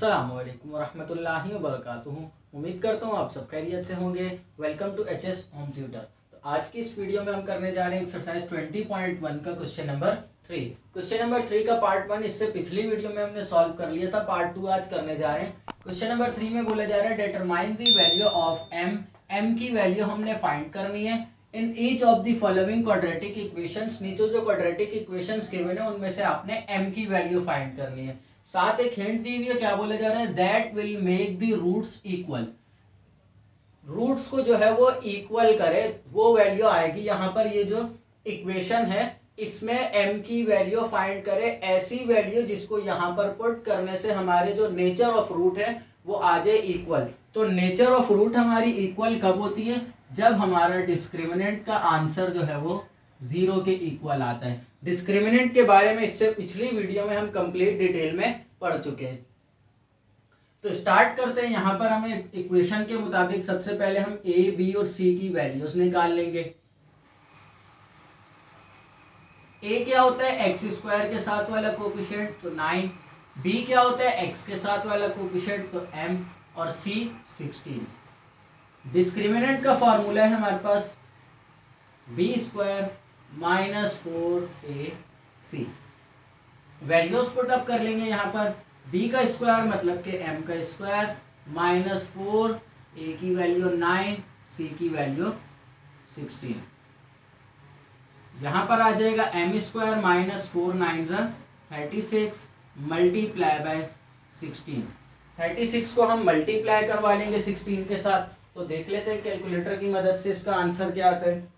अस्सलामुअलैकुम वरहमतुल्लाहि वबरकातुहू। उम्मीद करता हूँ आप सब खैरियत से होंगे। Welcome to HS home tutor. तो आज की इस वीडियो में हम करने जा रहे हैं एक्सरसाइज 20.1 का क्वेश्चन नंबर 3। क्वेश्चन नंबर 3 का पार्ट 1 इससे पिछली वीडियो में हमने सॉल्व कर लिया था। पार्ट 2 आज करने जा रहे हैं। क्वेश्चन नंबर 3 में बोला जा रहा है determine the value of M. M की वैल्यू हमने फाइंड करनी है in each of the following quadratic equations. नीचे जो क्वाड्रेटिक इक्वेशंस गिवन है उनमें से आपने एम की वैल्यू फाइंड करनी है। साथ एक हिंट दी हुई है, क्या बोला जा रहा है, that will make the roots equal. Roots को जो है वो इक्वल करे वो वैल्यू आएगी। यहाँ पर ये जो इक्वेशन है इसमें एम की वैल्यू फाइंड करे, ऐसी वैल्यू जिसको यहाँ पर पुट करने से हमारे जो नेचर ऑफ रूट है वो आ जाए इक्वल। तो नेचर ऑफ रूट हमारी इक्वल कब होती है, जब हमारा डिस्क्रिमिनेंट का आंसर जो है वो 0 के इक्वल आता है। डिस्क्रिमिनेंट के बारे में इससे पिछली वीडियो में हम कंप्लीट डिटेल में पढ़ चुके हैं। तो स्टार्ट करते हैं। यहाँ पर हमें इक्वेशन के मुताबिक सबसे पहले हम ए बी और सी की वैल्यूज निकाल लेंगे। ए क्या होता है, एक्स स्क्वायर के साथ वाला कोफिशिएंट तो 9। बी क्या होता है, एक्स के साथ वाला कोफिशिएंट तो m, और सी 16। डिस्क्रिमिनेंट का फॉर्मूला है हमारे पास B square minus 4ac। Values put up कर लेंगे। यहाँ पर b का स्क्वायर मतलब कि m का स्क्वायर माइनस 4, a की वैल्यू 9, c की वैल्यू 16। यहाँ पर आ जाएगा m square minus 4 9 36 multiply by 16। 36 को हम मल्टीप्लाई करवा लेंगे 16 के साथ। तो देख लेते हैं कैलकुलेटर की मदद से इसका आंसर क्या आता है।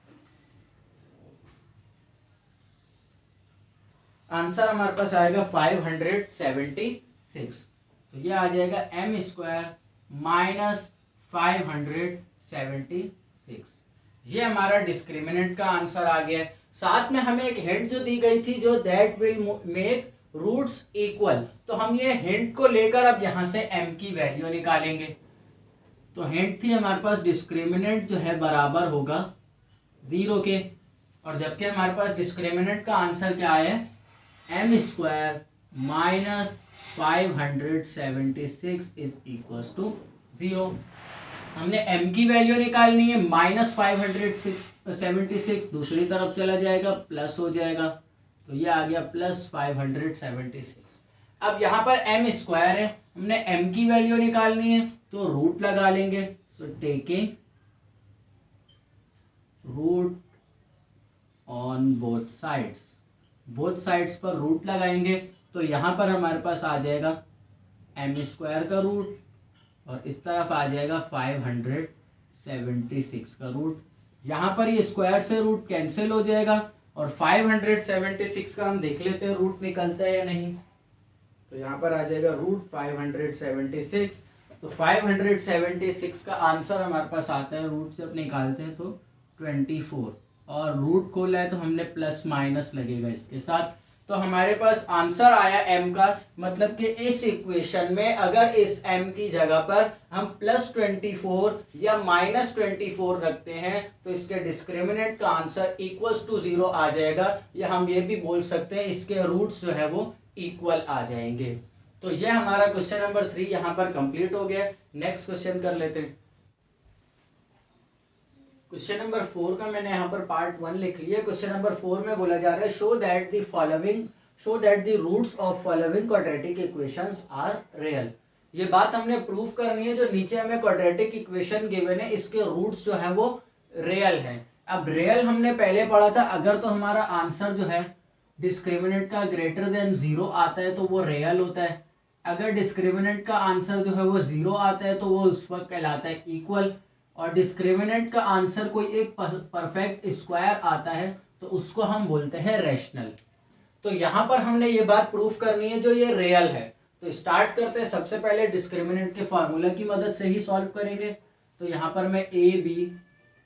आंसर हमारे पास आएगा 576। तो ये आ जाएगा एम स्क्वायर माइनस 576। ये हमारा डिस्क्रिमिनेंट का आंसर आ गया है। साथ में हमें एक हिंट जो दी गई थी, जो that will make roots equal, तो हम ये हिंट को लेकर अब यहां से m की वैल्यू निकालेंगे। तो हिंट थी हमारे पास डिस्क्रिमिनेंट जो है बराबर होगा 0 के, और जबकि हमारे पास डिस्क्रिमिनेंट का आंसर क्या है, M square minus 576 is equal to 0। हमने m की वैल्यू निकालनी है, माइनस 576 दूसरी तरफ चला जाएगा, प्लस हो जाएगा, तो ये आ गया प्लस 576। अब यहाँ पर m स्क्वायर है, हमने m की वैल्यू निकालनी है तो रूट लगा लेंगे। So taking root on both sides पर रूट लगाएंगे। तो यहाँ पर हमारे पास आ जाएगा m स्क्वायर का रूट और इस तरफ आ जाएगा 576 का रूट। यहाँ पर ये स्क्वायर से रूट कैंसिल हो जाएगा और 576 का हम देख लेते हैं रूट निकलता है या नहीं। तो यहाँ पर आ जाएगा रूट 576। तो 576 का आंसर हमारे पास आता है, रूट जब निकालते हैं तो 24, और रूट खोला है तो हमने प्लस माइनस लगेगा इसके साथ। तो हमारे पास आंसर आया m का, मतलब कि इस इक्वेशन में अगर इस m की जगह पर हम प्लस 24 या माइनस 24 रखते हैं तो इसके डिस्क्रिमिनेंट का आंसर इक्वल्स टू 0 आ जाएगा, या हम ये भी बोल सकते हैं इसके रूट्स जो है वो इक्वल आ जाएंगे। तो ये हमारा क्वेश्चन नंबर 3 यहाँ पर कंप्लीट हो गया। नेक्स्ट क्वेश्चन कर लेते हैं। क्वेश्चन नंबर 4 का मैंने यहाँ पर पार्ट 1 लिख लिया। क्वेश्चन नंबर 4 में बोला जा रहा है show that the roots of following quadratic equations are real. ये बात हमने प्रूव करनी है, जो नीचे हमें क्वाड्रेटिक इक्वेशन गिवन है इसके रूट्स जो है वो रियल है। अब रियल हमने पहले पढ़ा था, अगर तो हमारा आंसर जो है डिस्क्रिमिनेंट का ग्रेटर देन 0 आता है तो वो रियल होता है। अगर डिस्क्रिमिनेंट का आंसर जो है वो 0 आता है तो वो उस वक्त कहलाता है इक्वल, और डिस्क्रिमिनेंट का आंसर कोई एक परफेक्ट स्क्वायर आता है तो उसको हम बोलते हैं रैशनल। तो यहाँ पर हमने ये बात प्रूफ करनी है जो ये रियल है। तो स्टार्ट करते हैं। सबसे पहले डिस्क्रिमिनेंट के फार्मूला की मदद से ही सॉल्व करेंगे। तो यहाँ पर मैं ए बी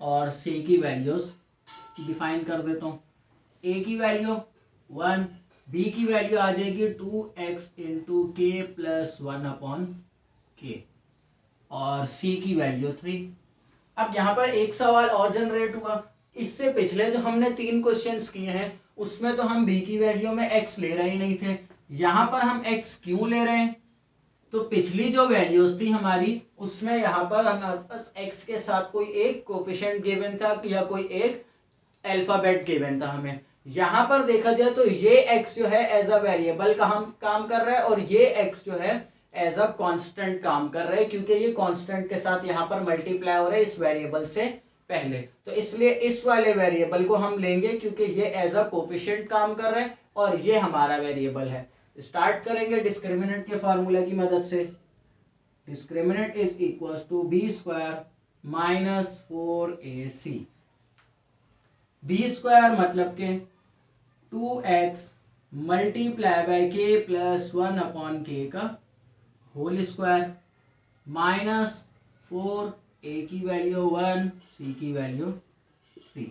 और सी की वैल्यूज डिफाइन कर देता हूँ। ए की वैल्यू 1, बी की वैल्यू आ जाएगी 2x इंटू के प्लस 1/k, और सी की वैल्यू 3। अब यहाँ पर एक सवाल और जनरेट हुआ। इससे पिछले जो हमने 3 क्वेश्चंस किए हैं उसमें तो हम b की वैल्यू में x ले रहे ही नहीं थे, यहाँ पर हम x क्यों ले रहे हैं। तो पिछली जो वैल्यूज थी हमारी, उसमें यहाँ पर हमारे पास x के साथ कोई एक कोफिशिएंट गिवन था या कोई एक अल्फाबेट गिवन था हमें। यहाँ पर देखा जाए तो ये x जो है एज अ वेरिएबल का हम काम कर रहा है और ये x जो है एज अ कांस्टेंट काम कर रहे हैं, क्योंकि ये कांस्टेंट के साथ यहाँ पर मल्टीप्लाई हो रहा है इस वेरिएबल से पहले। तो इसलिए इस वाले वेरिएबल को हम लेंगे क्योंकि ये एज अ कोफिशिएंट काम कर रहा है और ये हमारा वेरिएबल है। स्टार्ट करेंगे डिस्क्रिमिनेंट के फार्मूला की मदद से। Discriminant is equals to B square minus 4ac। B square मतलब K 2x multiply by K plus 1 upon K का होल स्क्वायर माइनस 4a की वैल्यू 1, c की वैल्यू 3।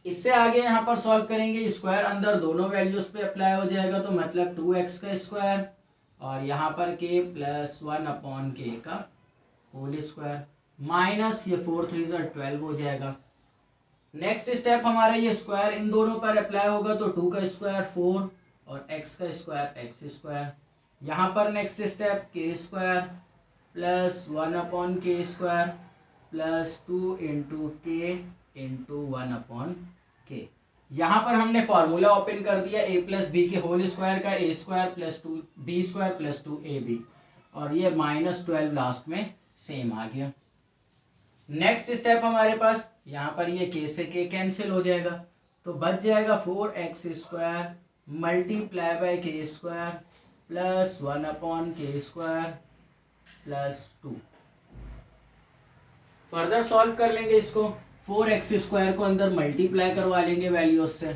इससे आगे यहाँ पर सॉल्व करेंगे, स्क्वायर अंदर दोनों वैल्यूज पे अप्लाई हो जाएगा, तो मतलब 2x का स्क्वायर और यहाँ पर k प्लस 1 अपॉन के का होल स्क्वायर माइनस ये 4 3 12 हो जाएगा। नेक्स्ट स्टेप हमारा ये स्क्वायर इन दोनों पर अप्लाई होगा, तो 2 का स्क्वायर 4 और x का स्क्वायर x स्क्वायर। यहाँ पर next step k square plus 1 upon के स्क्वायर प्लस 2 इंटू के इंटू 1 अपॉन के। यहाँ पर हमने फॉर्मूला ओपन कर दिया a प्लस बी के होल स्क्वायर का, a square plus 2b square plus 2ab, और ये -12 लास्ट में सेम आ गया। नेक्स्ट स्टेप हमारे पास यहाँ पर ये k से k कैंसिल हो जाएगा, तो बच जाएगा 4x स्क्वायर मल्टीप्लाई बाय के स्क्वायर प्लस 1 अपॉन के स्क्वायर प्लस 2। फर्दर सॉल्व कर लेंगे इसको, 4x स्क्वायर को अंदर मल्टीप्लाई करवा लेंगे वैल्यूज से,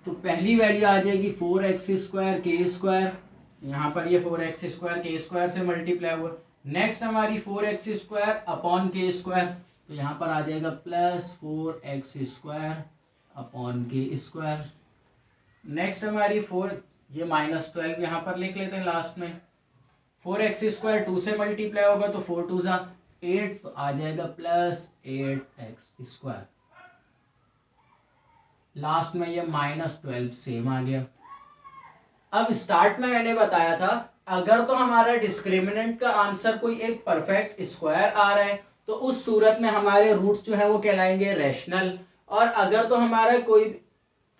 तो पहली वैल्यू आ जाएगी 4x स्क्वायर के स्क्वायर, यहाँ पर ये 4x स्क्वायर के स्क्वायर से मल्टीप्लाई हुआ। नेक्स्ट हमारी 4x स्क्वायर अपॉन के स्क्वायर, तो यहाँ पर आ जाएगा प्लस 4x स्क्वायर अपॉन के स्क्वायर। नेक्स्ट हमारी 4, ये -12 यहाँ पर लिख लेते हैं लास्ट में। 4x स्क्वायर 2 से मल्टीप्लाई होगा तो 4 2 जा 8, तो आ जाएगा प्लस 8x स्क्वायर। लास्ट में ये -12 सेम आ गया। अब स्टार्ट में मैंने बताया था अगर तो हमारा डिस्क्रिमिनेंट का आंसर कोई एक परफेक्ट स्क्वायर आ रहा है तो उस सूरत में हमारे रूट्स जो है वो कहलाएंगे रैशनल, और अगर तो हमारा कोई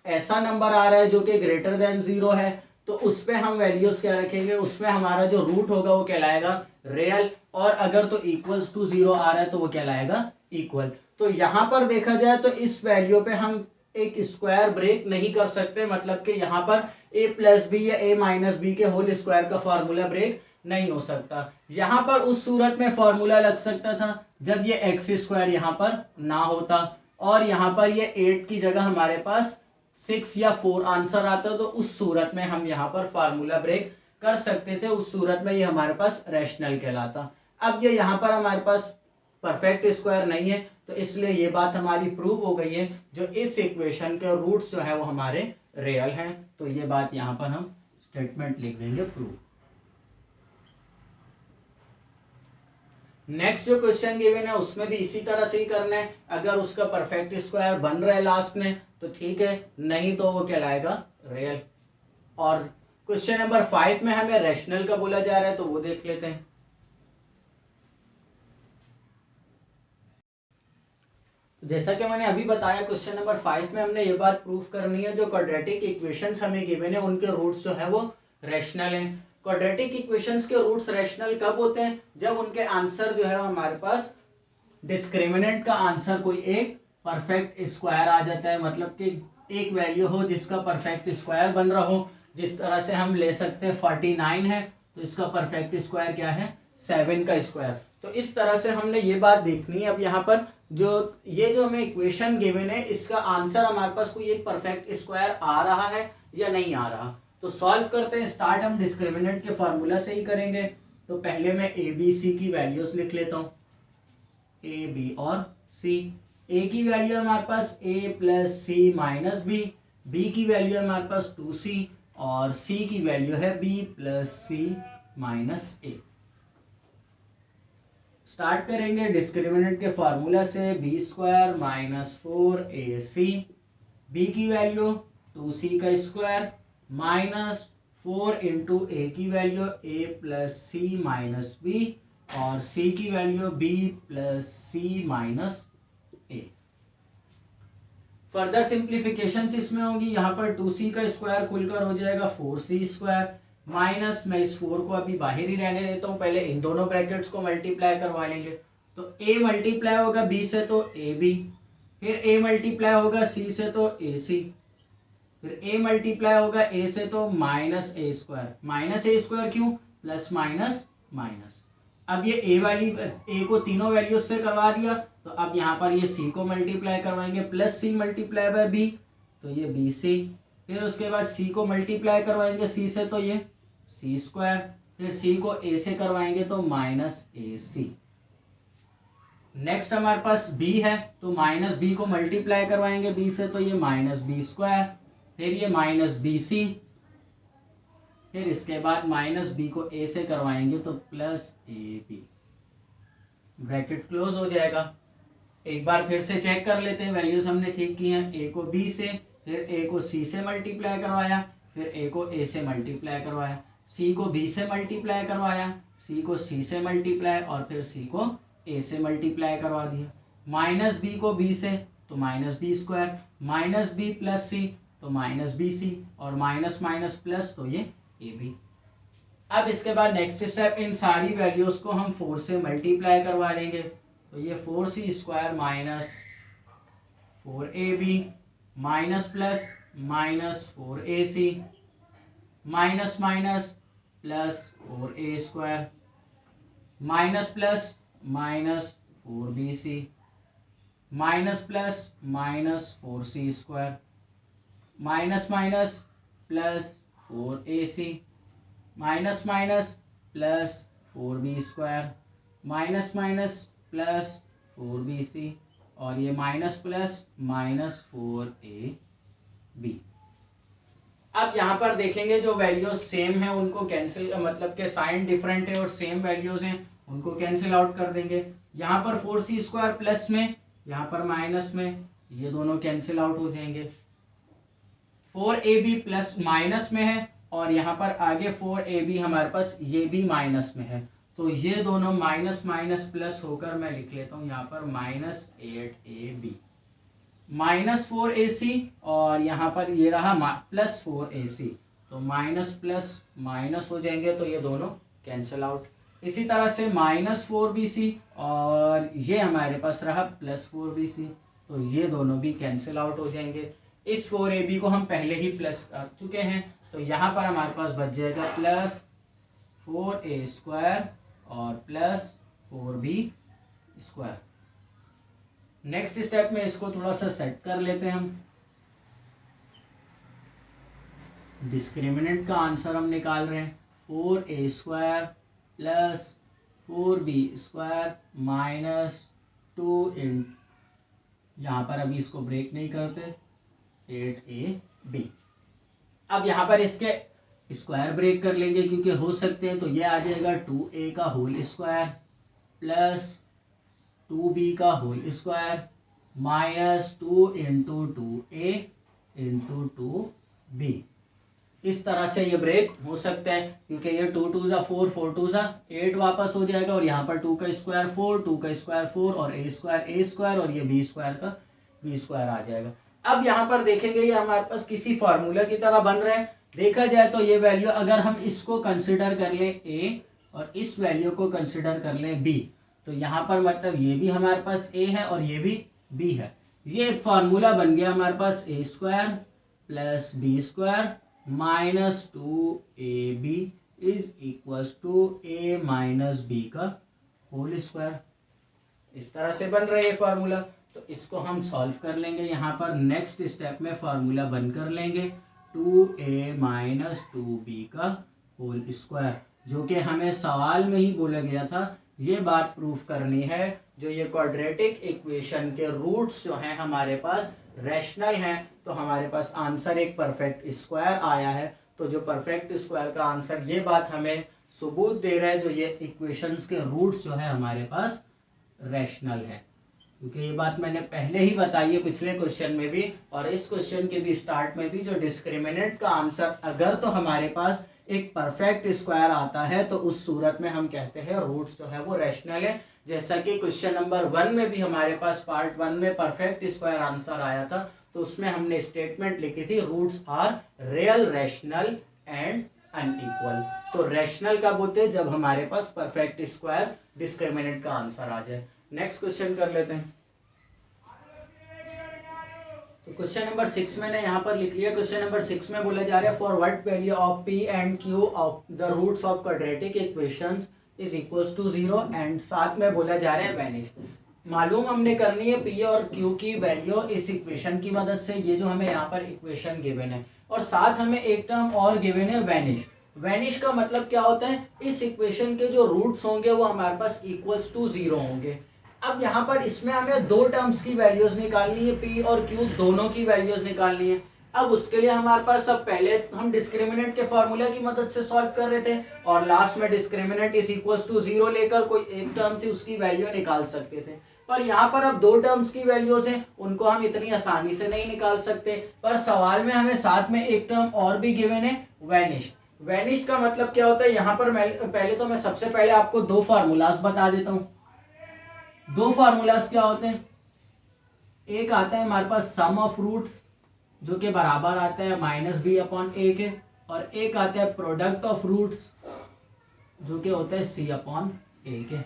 ऐसा नंबर आ रहा है जो कि ग्रेटर देन 0 है तो उस पे हम वैल्यूज क्या रखेंगे, उसमें हमारा जो रूट होगा वो कहलाएगा रियल, और अगर तो इक्वल्स टू 0 आ रहा है तो वो कहलाएगा इक्वल। तो यहाँ पर देखा जाए तो इस वैल्यू पे हम एक स्क्वायर ब्रेक नहीं कर सकते, मतलब कि यहाँ पर a प्लस बी या a माइनस बी के होल स्क्वायर का फॉर्मूला ब्रेक नहीं हो सकता। यहाँ पर उस सूरत में फॉर्मूला लग सकता था जब ये एक्स स्क्वायर यहाँ पर ना होता और यहाँ पर ये 8 की जगह हमारे पास 6 या 4 आंसर आता, तो उस सूरत में हम यहाँ पर फार्मूला ब्रेक कर सकते थे, उस सूरत में ये हमारे पास रैशनल कहलाता। अब ये यहाँ पर हमारे पास परफेक्ट स्क्वायर नहीं है, तो इसलिए ये बात हमारी प्रूव हो गई है, जो इस इक्वेशन के रूट्स जो है वो हमारे रियल हैं। तो ये बात यहाँ पर हम स्टेटमेंट लिख देंगे प्रूव। नेक्स्ट जो क्वेश्चन गिवन है उसमें भी इसी तरह से ही करना है, अगर उसका परफेक्ट स्क्वायर बन रहा है लास्ट में तो ठीक है, नहीं तो वो कहलाएगा रियल। और क्वेश्चन नंबर 5 में हमें रैशनल का बोला जा रहा है, तो वो देख लेते हैं। जैसा कि मैंने अभी बताया क्वेश्चन नंबर 5 में हमने ये बात प्रूफ करनी है, जो क्वाड्रेटिक इक्वेशंस हमें गिवन है उनके रूट्स जो है वो रैशनल हैं। क्वाड्रेटिक इक्वेशंस के रूट्स रैशनल कब होते हैं, जब उनके आंसर जो है हमारे पास डिस्क्रिमिनेंट का आंसर कोई एक परफेक्ट स्क्वायर आ जाता है, मतलब कि एक वैल्यू हो जिसका परफेक्ट स्क्वायर बन रहा हो। जिस तरह से हम ले सकते हैं 49 है तो इसका परफेक्ट स्क्वायर क्या है, 7 का स्क्वायर। तो इस तरह से हमने ये बात देखनी है। अब यहाँ पर जो हमें इक्वेशन गिवन है इसका आंसर हमारे पास कोई एक परफेक्ट स्क्वायर आ रहा है या नहीं आ रहा, तो सॉल्व करते हैं। स्टार्ट हम डिस्क्रिमिनेंट के फार्मूला से ही करेंगे। तो पहले मैं ए बी सी की वैल्यूज लिख लेता हूँ, ए बी और सी। ए की वैल्यू हमारे पास a plus C minus B, B की वैल्यू हमारे पास 2c और c की वैल्यू है b plus C minus A. Start करेंगे डिस्क्रिमिनेंट के फार्मूला से, B square minus 4ac, B की वैल्यू 2c का स्क्वायर माइनस 4 इंटू ए की value a plus C minus B और c की value b plus C minus A. Further simplification इसमें होगी, यहाँ पर 2c का स्क्वायर खुलकर हो जाएगा 4c स्क्वायर माइनस, मैं इस 4 को अभी बाहर ही रहने देता हूँ, पहले इन दोनों ब्रैकेट्स को मल्टीप्लाई करवा लेंगे। तो a मल्टीप्लाई होगा b से तो ab, फिर a मल्टीप्लाई होगा c से तो ac, फिर a मल्टीप्लाई होगा a से तो minus a square. Minus a square क्यों? Plus minus minus. अब ये a वाली a को तीनों वैल्यूज से करवा दिया, तो अब यहाँ पर ये c को मल्टीप्लाई करवाएंगे, plus c multiply by b, तो ये bc। फिर उसके बाद c को मल्टीप्लाई करवाएंगे c से, तो ये c स्क्वायर। फिर c को a से करवाएंगे तो माइनस ac। नेक्स्ट हमारे पास b है, तो माइनस b को मल्टीप्लाई करवाएंगे b से, तो ये माइनस b स्क्वायर। फिर ये माइनस bc, फिर इसके बाद माइनस b को a से करवाएंगे तो प्लस ab। ब्रैकेट क्लोज हो जाएगा। एक बार फिर से चेक कर लेते हैं, वैल्यूज हमने ठीक की हैं। a को b से, फिर a को c से मल्टीप्लाई करवाया, फिर a को a से मल्टीप्लाई करवाया, c को b से मल्टीप्लाई करवाया, c को c से मल्टीप्लाई और फिर c को a से मल्टीप्लाई करवा दिया। माइनस b को b से तो minus b square, minus b plus c तो माइनस बी सी, और माइनस माइनस प्लस तो ये ए बी। अब इसके बाद नेक्स्ट स्टेप, इन सारी वैल्यूज को हम 4 से मल्टीप्लाई करवा लेंगे, तो ये 4c square minus 4ab minus plus minus 4ac minus minus plus 4a square minus plus minus 4bc minus plus minus 4c square minus minus plus 4ac minus minus plus 4b square minus minus plus 4bc और ये minus plus minus 4ab। अब यहाँ पर देखेंगे जो values same है उनको cancel, मतलब के साइन डिफरेंट है और सेम वैल्यूज हैं उनको कैंसिल आउट कर देंगे। यहाँ पर 4c स्क्वायर प्लस में, यहाँ पर माइनस में, ये दोनों कैंसिल आउट हो जाएंगे। 4ab प्लस माइनस में है और यहाँ पर आगे 4ab हमारे पास ये भी माइनस में है, तो ये दोनों माइनस माइनस प्लस होकर मैं लिख लेता हूँ यहाँ पर माइनस 8ab माइनस 4ac और यहाँ पर ये रहा प्लस 4ac, तो माइनस प्लस माइनस हो जाएंगे तो ये दोनों कैंसिल आउट। इसी तरह से माइनस 4bc और ये हमारे पास रहा प्लस 4bc, तो ये दोनों भी कैंसिल आउट हो जाएंगे। इस 4ab को हम पहले ही प्लस कर चुके हैं, तो यहाँ पर हमारे पास बच जाएगा प्लस 4a स्क्वायर और plus 4b square. Next step में इसको थोड़ा सा सेट कर लेते हैं हम। डिस्क्रिमिनेंट का आंसर हम निकाल रहे हैं 4a square plus 4b square minus 2 इन, यहाँ पर अभी इसको ब्रेक नहीं करते, 8ab। अब यहाँ पर इसके स्क्वायर ब्रेक कर लेंगे क्योंकि हो सकते हैं, तो ये आ जाएगा 2a का होल स्क्वायर प्लस 2b का whole square minus 2 into 2a into 2b। इस तरह से ये ब्रेक हो सकता है क्योंकि ये 2 2 जा 4, 4 2 जा 8 वापस हो जाएगा और यहाँ पर 2 का स्क्वायर 4, 2 का स्क्वायर 4 और a स्क्वायर और ये b स्क्वायर का b स्क्वायर आ जाएगा। अब यहाँ पर देखेंगे ये हमारे पास किसी फार्मूला की तरह बन रहा है। देखा जाए तो ये वैल्यू अगर हम इसको कंसिडर कर ले a और इस वैल्यू को कंसिडर कर ले b, तो यहाँ पर मतलब ये भी हमारे पास a है और ये भी b है। ये एक फार्मूला बन गया हमारे पास a square plus b square minus 2ab is equals to a minus b का होल स्क्वायर। इस तरह से बन रहा है ये फार्मूला, तो इसको हम सॉल्व कर लेंगे। यहाँ पर नेक्स्ट स्टेप में फार्मूला बन कर लेंगे 2a माइनस 2b का होल स्क्वायर, जो कि हमें सवाल में ही बोला गया था। ये बात प्रूफ करनी है, जो ये क्वाड्रेटिक इक्वेशन के रूट्स जो हैं हमारे पास रैशनल हैं, तो हमारे पास आंसर एक परफेक्ट स्क्वायर आया है। तो जो परफेक्ट स्क्वायर का आंसर, ये बात हमें सबूत दे रहा है जो ये इक्वेशंस के रूट्स जो है हमारे पास रैशनल है, क्योंकि ये बात मैंने पहले ही बताई है पिछले क्वेश्चन में भी और इस क्वेश्चन के भी स्टार्ट में भी। जो डिस्क्रिमिनेंट का आंसर अगर तो हमारे पास एक परफेक्ट स्क्वायर आता है तो उस सूरत में हम कहते हैं रूट्स जो है वो रैशनल है। जैसा कि क्वेश्चन नंबर 1 में भी हमारे पास पार्ट 1 में परफेक्ट स्क्वायर आंसर आया था, तो उसमें हमने स्टेटमेंट लिखी थी roots are real, rational and unequal. तो रैशनल कब होते हैं? जब हमारे पास परफेक्ट स्क्वायर डिस्क्रिमिनेंट का आंसर आ जाए। नेक्स्ट क्वेश्चन कर लेते हैं। तो क्वेश्चन नंबर 6 मैंने यहाँ पर लिख लिया। क्वेश्चन नंबर 6 में बोला जा रहा है for what value of P and Q of the roots of quadratic equations is equals to 0 and साथ में बोला जा रहा है वैनिश। मालूम हमने करनी है पी और क्यू की वैल्यू इस इक्वेशन की मदद से। ये जो हमें यहाँ पर इक्वेशन गिवन है और साथ हमें एक टर्म और गिवन है वैनिश। वैनिश का मतलब क्या होता है? इस इक्वेशन के जो रूट्स होंगे वो हमारे पास इक्वल्स टू 0 होंगे। अब यहाँ पर इसमें हमें दो टर्म्स की वैल्यूज निकालनी है, पी और क्यू दोनों की वैल्यूज निकालनी है। अब उसके लिए हमारे पास सब पहले हम डिस्क्रिमिनेंट के फॉर्मूला की मदद से सॉल्व कर रहे थे और लास्ट में डिस्क्रिमिनेंट इज इक्वल्स टू 0 लेकर कोई एक टर्म थी उसकी वैल्यू निकाल सकते थे। पर यहाँ पर अब दो टर्म्स की वैल्यूज हैं, उनको हम इतनी आसानी से नहीं निकाल सकते। पर सवाल में हमें साथ में एक टर्म और भी गिवन है वैनिश। वैनिश का मतलब क्या होता है? यहाँ पर पहले तो मैं सबसे पहले आपको दो फार्मूलाज बता देता हूँ। दो फार्मूलाज क्या होते हैं? एक आता है हमारे पास सम ऑफ रूट्स जो कि बराबर आता है -b/a के, और एक आता है प्रोडक्ट ऑफ रूट्स जो कि होता है c/a के।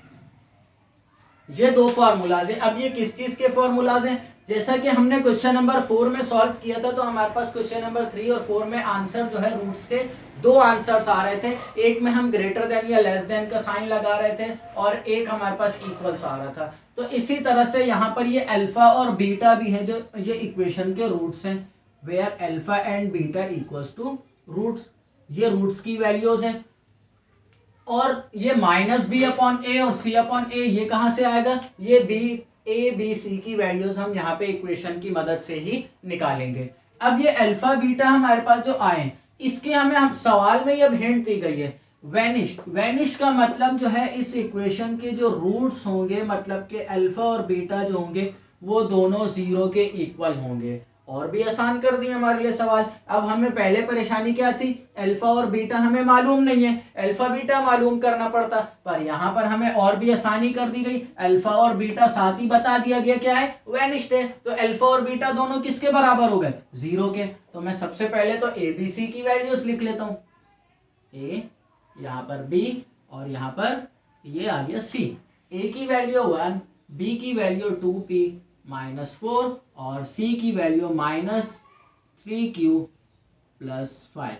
ये दो फार्मूलाज हैं। अब ये किस चीज के फार्मूलाज हैं? जैसा कि हमने क्वेश्चन नंबर 4 में सॉल्व किया था, तो हमारे पास क्वेश्चन नंबर 3 और 4 में आंसर जो है रूट्स के दो आंसर्स आ रहे थे। एक में हम ग्रेटर देन या लेस देन का साइन लगा रहे थे और एक हमारे पास इक्वल्स आ रहा था। तो इसी तरह से यहाँ पर ये अल्फा और बीटा भी है जो ये इक्वेशन के रूट्स हैं, where alpha and beta equals to roots. ये रूट्स की वैल्यूज हैं। और ये -b/a और c/a ये कहां से आएगा? ये a b c की वैल्यूज हम यहाँ पे इक्वेशन की मदद से ही निकालेंगे। अब ये अल्फा बीटा हमारे पास जो आए, इसके हम सवाल में ये अब हिंट दी गई है वैनिश। वैनिश का मतलब जो है इस इक्वेशन के जो रूट्स होंगे, मतलब के अल्फा और बीटा जो होंगे वो दोनों 0 के इक्वल होंगे। और भी आसान कर दिए हमारे लिए सवाल। अब हमें पहले परेशानी क्या थी? अल्फा और बीटा हमें मालूम नहीं है, अल्फा बीटा मालूम करना पड़ता। पर यहाँ पर हमें और भी आसानी कर दी गई, अल्फा और बीटा साथ ही बता दिया गया क्या है? वैनिश्ड है। तो अल्फा और बीटा दोनों किसके बराबर हो गए? 0 के। तो मैं सबसे पहले तो ए बी सी की वैल्यूज लिख लेता हूँ। ए, यहाँ पर बी और यहाँ पर ये आ गया सी। ए की वैल्यू 1, बी की वैल्यू 2p -4 और c की वैल्यू -3q + 5।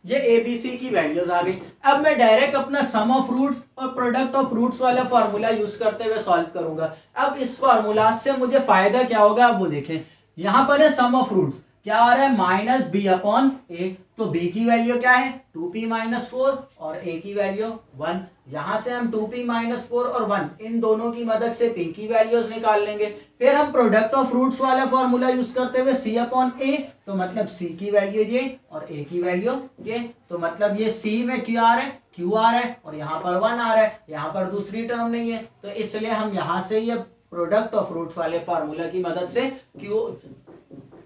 ये ABC की वैल्यूज आ गई। अब मैं डायरेक्ट अपना सम ऑफ रूट्स और प्रोडक्ट ऑफ रूट्स वाला फॉर्मूला यूज करते हुए सॉल्व करूंगा। अब इस फॉर्मूला से मुझे फायदा क्या होगा? अब वो देखें, यहां पर है सम ऑफ रूट्स, क्या आ रहा है? -b/a। तो b की वैल्यू क्या है? 2p -4 और a की वैल्यू 1। यहां से हम 2p -4 और 1 इन दोनों की मदद से p की वैल्यूज निकाल लेंगे। फिर हम प्रोडक्ट ऑफ रूट्स वाला फॉर्मूला यूज करते हुए c/a, तो मतलब c की वैल्यू ये और a की वैल्यू ये। तो मतलब ये c में क्या आ रहा है? q आ रहा है और यहाँ पर 1 आ रहा है, यहाँ पर दूसरी टर्म नहीं है। तो इसलिए हम यहाँ से ये प्रोडक्ट ऑफ रूट्स वाले फॉर्मूला की मदद से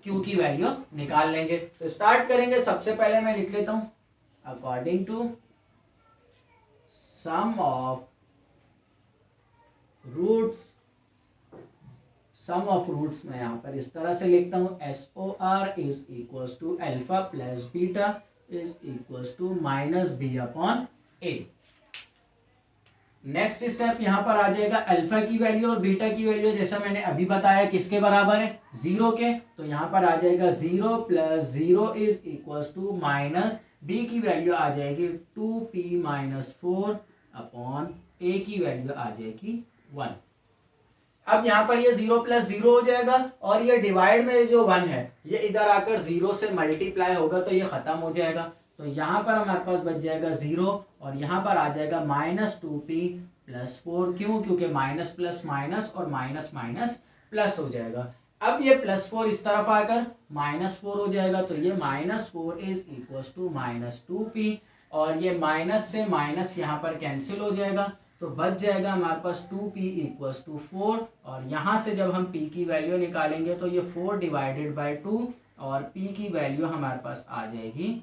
q की वैल्यू निकाल लेंगे। तो स्टार्ट करेंगे। सबसे पहले मैं लिख लेता हूं according to sum of roots मैं यहां पर इस तरह से लिखता हूं SOR is equals to alpha plus beta is equals to -b/a। Next step यहाँ पर आ जाएगा अल्फा की वैल्यू और बीटा की वैल्यू, जैसा मैंने अभी बताया किसके बराबर है? 0 के। तो यहाँ पर आ जाएगा 0 + 0 इज इक्वल्स टू -b की वैल्यू आ जाएगी 2p -4 अपॉन a की वैल्यू आ जाएगी 1। अब यहाँ पर ये 0 + 0 हो जाएगा और ये डिवाइड में जो 1 है ये इधर आकर 0 से मल्टीप्लाई होगा तो ये खत्म हो जाएगा। तो यहाँ पर हमारे पास बच जाएगा 0 और यहाँ पर आ जाएगा -2p + 4। क्यों? क्योंकि माइनस प्लस माइनस और माइनस माइनस प्लस हो जाएगा। अब ये +4 इस तरफ आकर -4 हो जाएगा। तो ये -4 इज इक्वल्स टू -2p और ये माइनस से माइनस यहाँ पर कैंसिल हो जाएगा। तो बच जाएगा हमारे पास 2p = 4 और यहाँ से जब हम p की वैल्यू निकालेंगे तो ये 4 / 2 और p की वैल्यू हमारे पास आ जाएगी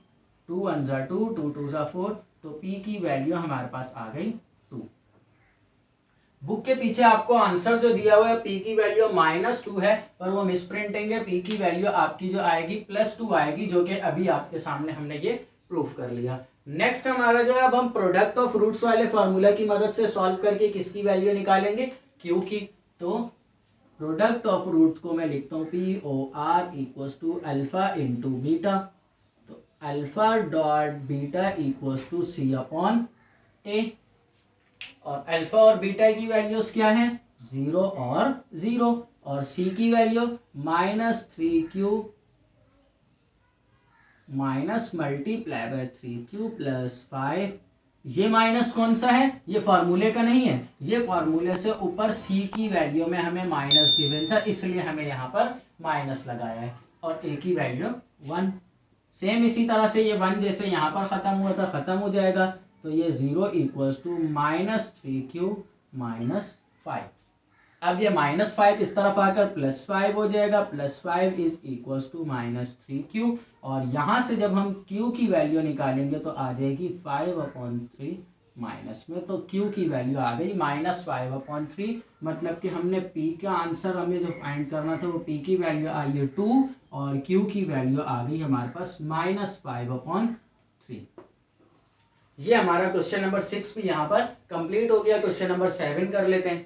2 1 जा 2, 2 2 जा 4, तो पी की वैल्यू हमारे पास आ गई 2। बुक के पीछे आपको आंसर जो दिया हुआ है पी की वैल्यू -2 है, पर वो मिसप्रिंटिंग है। पी की वैल्यू आपकी जो आएगी +2 आएगी, जो कि अभी आपके सामने हमने ये प्रूफ कर लिया। नेक्स्ट हमारा जो है, अब हम प्रोडक्ट ऑफ रूट्स वाले फॉर्मूला की मदद से सॉल्व करके किसकी वैल्यू निकालेंगे, क्यू की। तो प्रोडक्ट ऑफ रूट को मैं लिखता हूँ POR equals to alpha into beta. तो alpha dot beta equals to C/A, और अल्फा और बीटा की वैल्यूज क्या है, 0 और 0, और C की value -3Q minus multiply by 3Q plus 5। ये माइनस कौन सा है, ये फॉर्मूले का नहीं है, ये फॉर्मूले से ऊपर C की वैल्यू में हमें माइनस गिवन था, इसलिए हमें यहाँ पर माइनस लगाया है, और A की वैल्यू 1। सेम इसी तरह से ये 1 जैसे यहाँ पर खत्म हुआ था खत्म हो जाएगा, तो ये 0 इक्वल्स टू -3Q माइनस 5। अब ये -5 इस तरफ आकर +5 हो जाएगा, +5 इज इक्वल्स टू -3Q, और यहाँ से जब हम Q की वैल्यू निकालेंगे तो आ जाएगी 5/3 माइनस में, तो Q की वैल्यू आ गई -5/3, मतलब कि हमने P का आंसर हमें जो फाइंड करना था वो P की वैल्यू आई है 2, और Q की वैल्यू आ गई हमारे पास -5/3। ये हमारा क्वेश्चन नंबर 6 भी यहाँ पर कंप्लीट हो गया। क्वेश्चन नंबर 7 कर लेते हैं।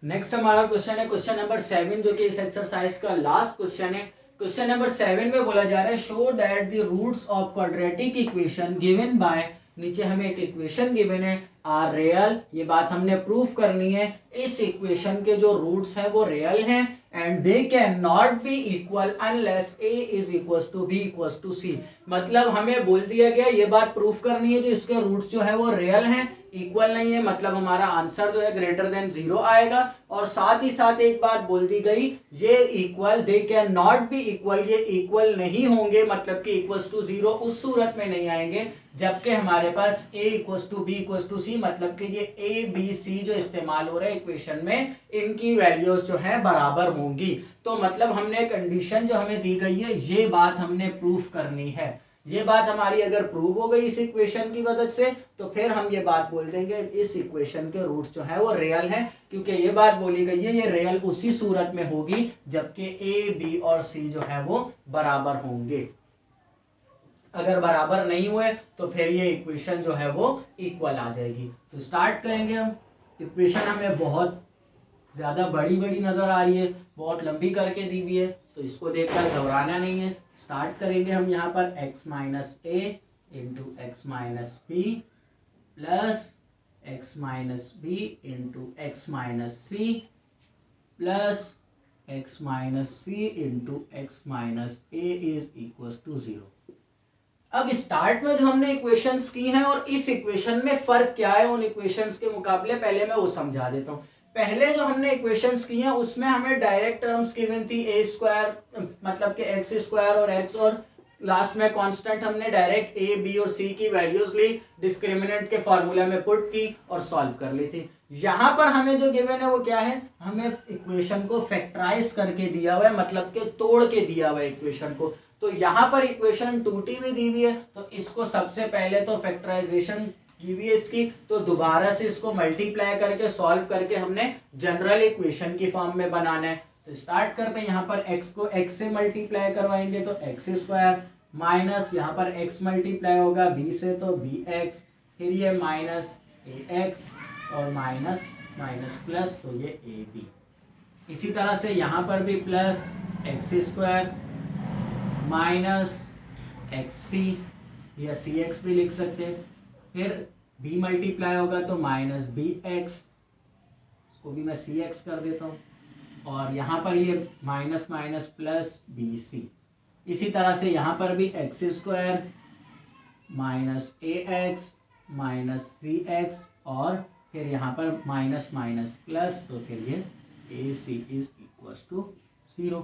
नेक्स्ट हमारा क्वेश्चन है क्वेश्चन नंबर 7, जो कि इस एक्सरसाइज का लास्ट क्वेश्चन है। क्वेश्चन नंबर 7 में बोला जा रहा है show that the roots of quadratic equation given by, नीचे हमें एक इक्वेशन गिवन है, आर रियल। ये बात हमने प्रूफ करनी है, इस इक्वेशन के जो रूट्स हैं वो रियल हैं, and they can not be equal unless a is equals to b equals to c। मतलब हमें बोल दिया गया ये बात प्रूफ करनी है जो इसके रूट्स जो है वो रियल हैं, इक्वल नहीं है, मतलब हमारा आंसर जो है ग्रेटर देन 0 आएगा। और साथ ही साथ एक बात बोल दी गई, ये equal, they can not be equal, ये इक्वल नहीं होंगे, मतलब कि इक्वल्स टू 0 उस सूरत में नहीं आएंगे जबकि हमारे पास a equals to b equals to c, मतलब कि ये a b c जो इस्तेमाल हो रहा है इक्वेशन में, इनकी वैल्यूज जो है बराबर होंगी। तो मतलब हमने कंडीशन जो हमें दी गई है ये बात हमने प्रूफ करनी है। ये बात हमारी अगर प्रूव हो गई इस इक्वेशन की मदद से, तो फिर हम ये बात बोल देंगे इस इक्वेशन के रूट्स जो है वो रियल हैं, क्योंकि ये बात बोली गई है ये रियल उसी सूरत में होगी जबकि a b और c जो है वो बराबर होंगे। अगर बराबर नहीं हुए तो फिर ये इक्वेशन जो है वो इक्वल आ जाएगी। तो स्टार्ट करेंगे हम। इक्वेशन हमें बहुत ज्यादा बड़ी बड़ी नजर आ रही है, बहुत लंबी करके दी हुई है, तो इसको देखकर घबराना नहीं है। स्टार्ट करेंगे हम यहाँ पर x minus A into X minus B plus X minus B into X minus C plus X minus C into X minus A is equal to 0। अब स्टार्ट में जो हमने इक्वेशंस की हैं और इस इक्वेशन में फर्क क्या है उन इक्वेशंस के मुकाबले, पहले मैं वो समझा देता हूँ। पहले जो हमने इक्वेशंस की हैं उसमें हमें डायरेक्ट टर्म्स गिवन थी a स्क्वायर, मतलब कि x स्क्वायर और x, और लास्ट में कांस्टेंट हमने डायरेक्ट a b और c की वैल्यूज ली, डिस्क्रिमिनेंट के फॉर्मूला में पुट की और सॉल्व कर ली थी। यहाँ पर हमें जो गिवन है वो क्या है, हमें इक्वेशन को फैक्टराइज करके दिया हुआ है, मतलब कि तोड़ के दिया हुआ है इक्वेशन को। तो यहाँ पर इक्वेशन टूटी हुई दी हुई है, तो इसको सबसे पहले तो फैक्टराइजेशन की हुई है इसकी, तो दोबारा से इसको मल्टीप्लाई करके सॉल्व करके हमने जनरल इक्वेशन की फॉर्म में बनाना है। तो स्टार्ट करते हैं, यहाँ पर x को x से मल्टीप्लाई करवाएंगे तो एक्स स्क्वायर, माइनस यहाँ पर x मल्टीप्लाई होगा b से तो bx, फिर ये माइनस ax और माइनस माइनस प्लस तो ये ab। इसी तरह से यहाँ पर भी plus X square minus X C या सी एक्स भी लिख सकते हैं, फिर b मल्टीप्लाई होगा तो माइनस बी एक्स, इसको भी मैं सी एक्स कर देता हूँ, और यहाँ पर ये minus minus plus B C. इसी तरह से यहाँ पर भी X square minus A X minus C X, और फिर यहाँ पर माइनस माइनस प्लस तो फिर ये A C is equal to 0।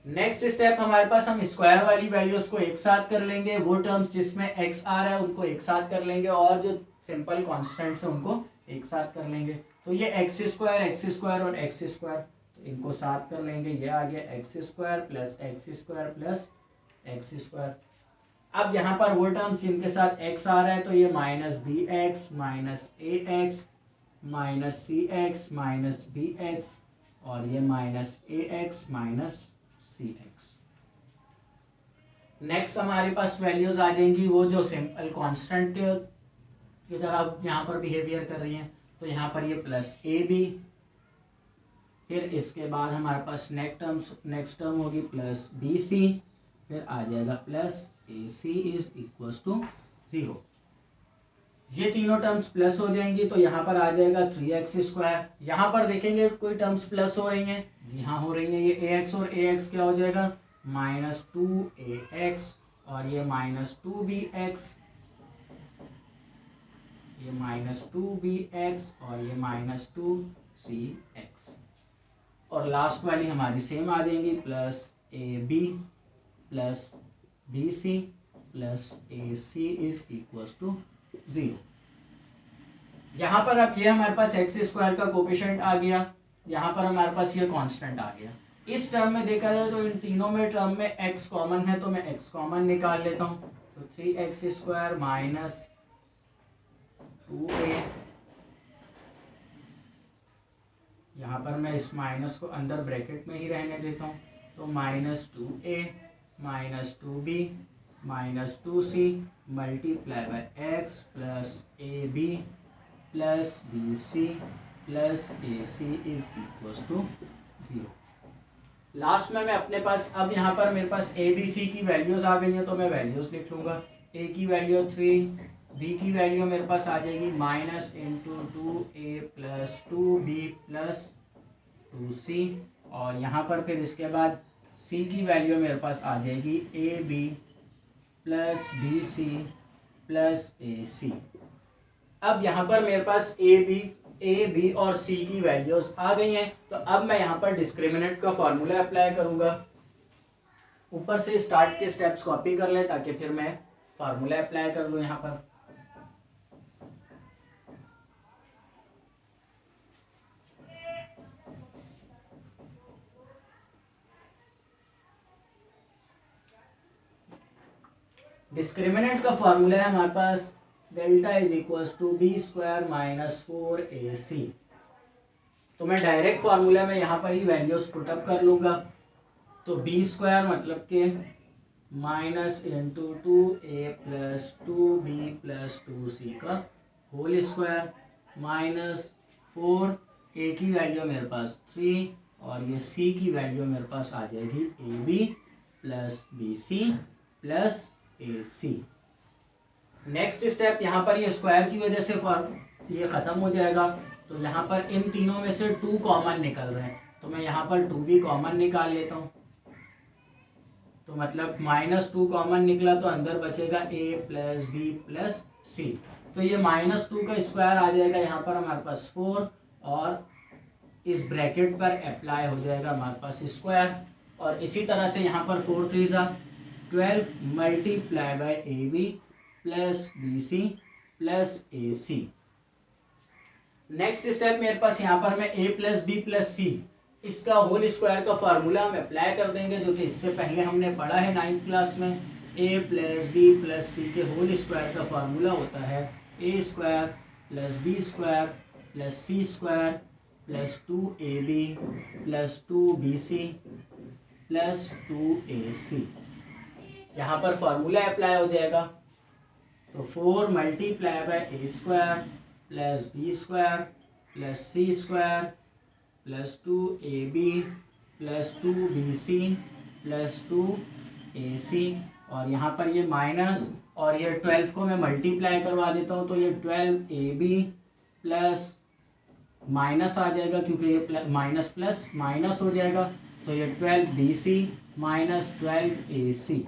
Next step हमारे पास, हम स्क्वायर वाली वैल्यूज को एक साथ कर लेंगे, वो टर्म्स जिसमें x आ रहा है उनको एक साथ कर लेंगे, और जो सिंपल कॉन्स्टेंट्स है उनको एक साथ कर लेंगे। तो ये एक्स स्क्वायर और एक्स स्क्वायर, तो इनको साथ कर लेंगे, ये आ गया x square plus X square plus X square. अब यहाँ पर वो टर्म्स जिनके साथ x आ रहा है तो ये minus B x minus A X minus C x minus B x और ये minus A X minus C x. Next हमारे पास वैल्यूज आ जाएंगी वो जो सिंपल कांस्टेंट की तरह यहाँ पर बिहेवियर कर रही हैं। तो यहाँ पर ये प्लस ए बी, फिर इसके बाद हमारे पास नेक्स्ट टर्म होगी प्लस बी सी, फिर आ जाएगा plus A C is equals to 0। ये तीनों टर्म्स प्लस हो जाएंगी तो यहाँ पर आ जाएगा 3x स्क्वायर। यहाँ पर देखेंगे कोई टर्म्स प्लस हो रही हैं, जी हाँ हो रही हैं। ये ax और ax क्या हो जाएगा माइनस 2ax और ये माइनस 2bx, ये माइनस 2bx और ये माइनस 2cx। और लास्ट वाली हमारी सेम आ जाएंगी plus ab plus bc plus ac is equals to 0। यहाँ पर अब ये हमारे पास एक्स स्क्वायर का कोफिशिएंट आ गया, यहाँ पर हमारे पास ये कांस्टेंट आ गया। इस टर्म में देखा जाए तो इन तीनों में टर्म में x कॉमन है तो मैं x कॉमन निकाल लेता हूँ। तो 3x स्क्वायर माइनस 2a, यहाँ पर मैं इस माइनस को अंदर ब्रैकेट में ही रहने देता हूँ। तो minus 2a minus 2b minus 2c multiply by X plus A B plus B C plus A C is equals to 0। Last में मैं अपने पास अब यहाँ पर मेरे पास ए बी सी की वैल्यूज आ गई हैं तो मैं वैल्यूज लिख लूँगा। ए की वैल्यू 3, बी की वैल्यू मेरे पास आ जाएगी minus into 2a plus 2b plus 2c और यहाँ पर फिर इसके बाद c की वैल्यू मेरे पास आ जाएगी A B plus B C plus A C. अब यहाँ पर मेरे पास ए बी और सी की वैल्यूज आ गई हैं तो अब मैं यहाँ पर डिस्क्रिमिनेंट का फॉर्मूला अप्लाई करूँगा। ऊपर से स्टार्ट के स्टेप्स कॉपी कर ले ताकि फिर मैं फार्मूला अप्लाई कर लूँ यहाँ पर। डिस्क्रिमिनेंट का फॉर्मूला है हमारे पास delta is equals to B square minus 4ac। तो मैं डायरेक्ट फॉर्मूला में यहाँ पर ही वैल्यूज पुटअप कर लूँगा। तो बी स्क्वायर मतलब के minus into 2a plus 2b plus 2c का होल स्क्वायर माइनस 4a की वैल्यू मेरे पास 3 और ये c की वैल्यू मेरे पास आ जाएगी ab plus bc plus ac। Next step यहाँ पर ये स्क्वायर की वजह से ये खत्म हो जाएगा तो यहाँ पर इन तीनों में से 2 कॉमन निकल रहे हैं तो मैं यहाँ पर 2 भी कॉमन निकाल लेता हूँ। तो मतलब माइनस 2 कॉमन निकला तो अंदर बचेगा a plus B plus C. तो ये माइनस 2 का स्क्वायर आ जाएगा यहाँ पर हमारे पास 4 और इस ब्रैकेट पर अप्लाई हो जाएगा हमारे पास स्क्वायर। और इसी तरह से यहाँ पर 4 3 12 multiply by A B plus B C plus A C. Next step मेरे पास यहाँ पर मैं a plus B plus C इसका होल स्क्वायर का फार्मूला हम अप्लाई कर देंगे जो कि इससे पहले हमने पढ़ा है 9th क्लास में। a plus B plus C के होल स्क्वायर का फार्मूला होता है a square plus B square plus C square plus 2ab plus 2bc plus 2ac। यहाँ पर फार्मूला अप्लाई हो जाएगा तो 4 multiply by A square plus B square plus C square plus 2ab plus 2bc plus 2ac और यहाँ पर ये minus और ये 12 को मैं मल्टीप्लाई करवा देता हूँ तो ये 12ab प्लस माइनस आ जाएगा क्योंकि ये माइनस प्लस माइनस हो जाएगा तो ये 12bc minus 12ac।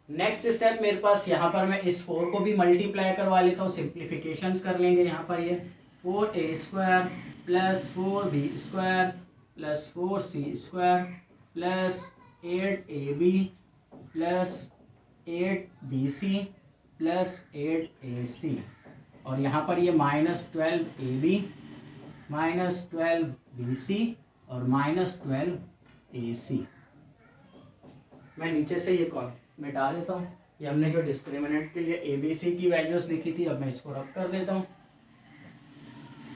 Next step मेरे पास यहाँ पर मैं इस 4 को भी मल्टीप्लाई करवा लेता हूँ, सिंप्लीफिकेशंस कर लेंगे। यहाँ पर ये 4a square plus 4b square plus 4c square plus 8ab plus 8bc plus 8ac और यहाँ पर ये माइनस 12ab माइनस 12bc और -12AC। मैं नीचे से ये कॉल मिटा देता हूँ। ये हमने जो डिस्क्रिमिनेंट के लिए ABC की वैल्यूज लिखी थी, अब मैं इसको रब कर देता हूँ।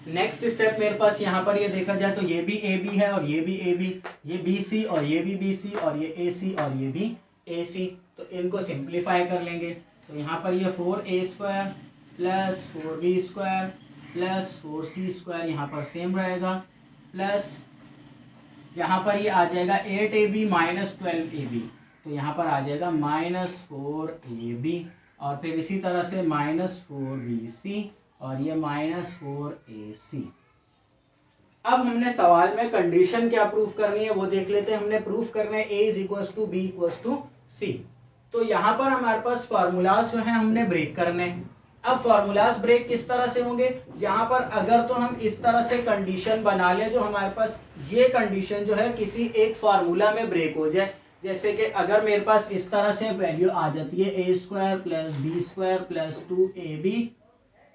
नेक्स्ट स्टेप मेरे पास यहाँ पर ये देखा जाए तो ये भी AB है और ये भी AB, ये BC और ये भी BC और ये AC और ये भी AC। तो इनको सिंप्लीफाई कर लेंगे तो यहाँ पर ये 4A² plus 4B² plus 4C² यहाँ पर सेम रहेगा, प्लस यहाँ पर ये आ जाएगा 8AB माइनस 12AB, तो यहाँ पर आ जाएगा -4AB और फिर इसी तरह से -4BC और ये -4AC। अब हमने सवाल में कंडीशन क्या प्रूफ करनी है वो देख लेते हैं। हमने प्रूफ करना है A = B = C। तो यहाँ पर हमारे पास फार्मूलाज जो हैं हमने ब्रेक करने। अब फार्मूलाज ब्रेक किस तरह से होंगे, यहाँ पर अगर तो हम इस तरह से कंडीशन बना ले जो हमारे पास ये कंडीशन जो है किसी एक फार्मूला में ब्रेक हो जाए। जैसे कि अगर मेरे पास इस तरह से वैल्यू आ जाती है A² + B² + 2AB,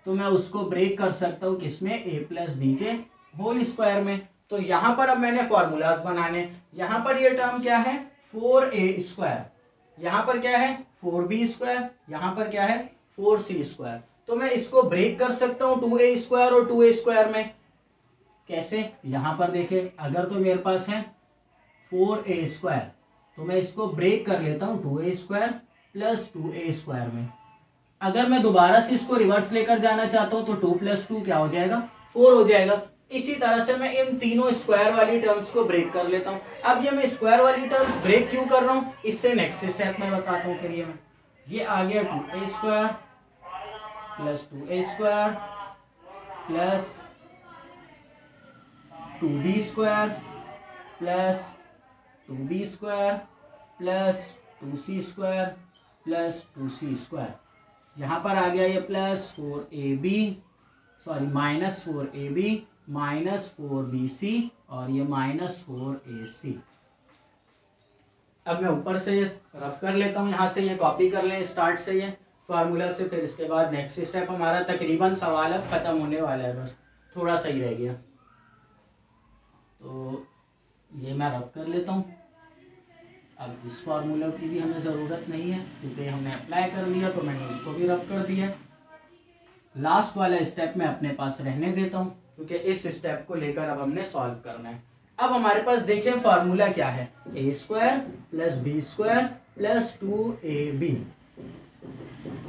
तो मैं उसको ब्रेक कर सकता हूँ किसमें, A + B के होल स्क्वायर में। तो यहाँ पर अब मैंने फॉर्मूलाज बनाने, यहाँ पर ये टर्म क्या है 4A², यहाँ पर क्या है 4B², यहाँ पर क्या है 4C²। तो मैं इसको ब्रेक कर सकता हूँ 2A² और 2A² में। कैसे, यहाँ पर देखें, अगर तो मेरे पास है 4A² तो मैं इसको ब्रेक कर लेता हूँ 2A² + 2A² में। अगर मैं दोबारा से इसको रिवर्स लेकर जाना चाहता हूं तो 2 + 2 क्या हो जाएगा 4 हो जाएगा। इसी तरह से मैं इन तीनों स्क्वायर वाली टर्म्स को ब्रेक कर लेता हूं। अब ये मैं स्क्वायर वाली टर्म्स ब्रेक क्यों कर रहा हूं, इससे नेक्स्ट स्टेप में बताता हूं। फिर ये आ गया 2A² + 2A² + 2B² + 2B² + 2C² + 2C²। यहाँ पर आ गया ये +4AB, सॉरी -4AB -4BC और ये -4AC। अब मैं ऊपर से रफ कर लेता हूँ, यहाँ से ये कॉपी कर लें स्टार्ट से ये फार्मूला से। फिर इसके बाद नेक्स्ट स्टेप हमारा तकरीबन सवाल अब खत्म होने वाला है, बस थोड़ा सा ही रह गया। तो ये मैं रफ कर लेता हूँ। अब इस फार्मूला की भी हमें ज़रूरत नहीं है क्योंकि हमने अप्लाई कर लिया, तो मैंने उसको भी रब कर दिया। लास्ट वाला स्टेप मैं अपने पास रहने देता हूँ क्योंकि इस स्टेप को लेकर अब हमने सॉल्व करना है। अब हमारे पास देखिए फार्मूला क्या है, A² + B² + 2AB।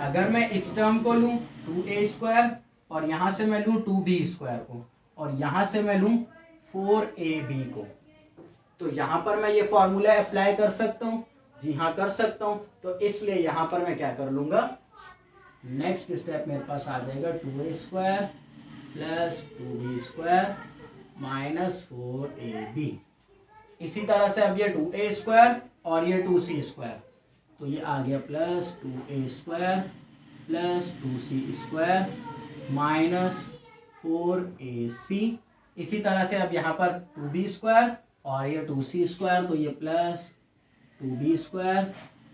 अगर मैं इस टर्म को लूँ 2A² और यहाँ से मैं लूँ 2B² को और यहाँ से मैं लूँ 4AB को, तो यहाँ पर मैं ये फॉर्मूला अप्लाई कर सकता हूँ। जी हाँ कर सकता हूँ। तो इसलिए यहाँ पर मैं क्या कर लूँगा, नेक्स्ट स्टेप मेरे पास आ जाएगा 2A² + 2B² -4AB। इसी तरह से अब ये 2A² और ये 2C², तो ये आ गया +2A² + 2C² -4AC। इसी तरह से अब यहाँ पर 2B² और ये 2C², तो ये +2B²